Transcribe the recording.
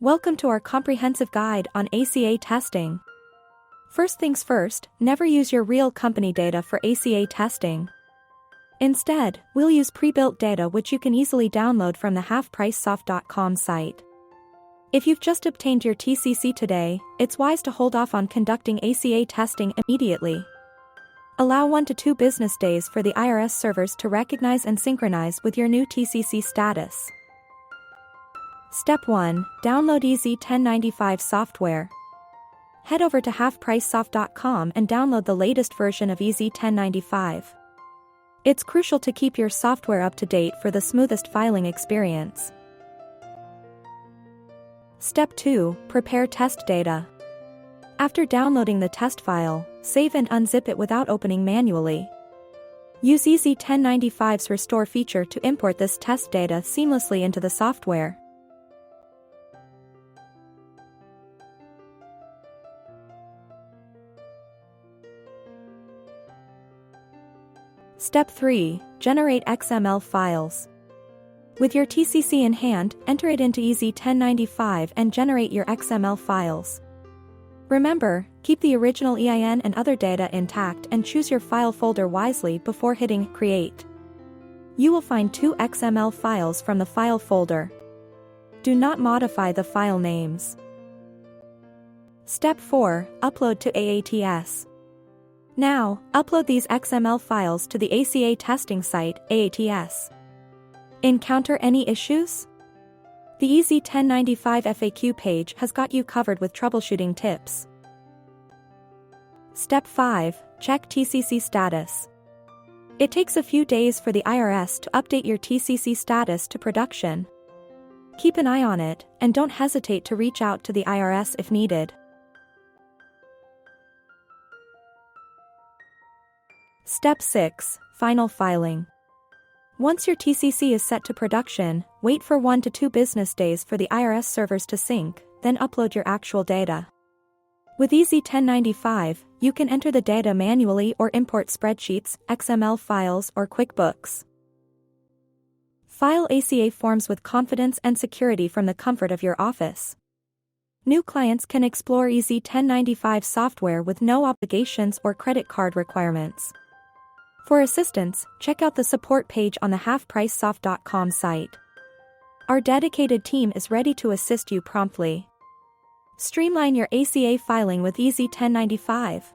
Welcome to our comprehensive guide on ACA testing. First things first, never use your real company data for ACA testing. Instead, we'll use pre-built data which you can easily download from the halfpricesoft.com site. If you've just obtained your TCC today, it's wise to hold off on conducting ACA testing immediately. Allow 1 to 2 business days for the IRS servers to recognize and synchronize with your new TCC status. Step 1. Download Easy 1095 software. Head over to halfpricesoft.com and download the latest version of Easy 1095. It's crucial to keep your software up to date for the smoothest filing experience. Step 2. Prepare test data. After downloading the test file, save and unzip it without opening manually. Use Easy 1095's Restore feature to import this test data seamlessly into the software. Step 3. Generate XML files. With your TCC in hand, enter it into Easy 1095 and generate your XML files. Remember, keep the original EIN and other data intact and choose your file folder wisely before hitting Create. You will find 2 XML files from the file folder. Do not modify the file names. Step 4. Upload to AATS. Now, upload these XML files to the ACA testing site, AATS. Encounter any issues? The Easy 1095 FAQ page has got you covered with troubleshooting tips. Step 5. Check TCC status. It takes a few days for the IRS to update your TCC status to production. Keep an eye on it, and don't hesitate to reach out to the IRS if needed. Step 6. Final filing. Once your TCC is set to production, wait for 1 to 2 business days for the IRS servers to sync, then upload your actual data. With Easy 1095, you can enter the data manually or import spreadsheets, XML files, or QuickBooks. File ACA forms with confidence and security from the comfort of your office. New clients can explore Easy 1095 software with no obligations or credit card requirements. For assistance, check out the support page on the halfpricesoft.com site. Our dedicated team is ready to assist you promptly. Streamline your ACA filing with Easy 1095.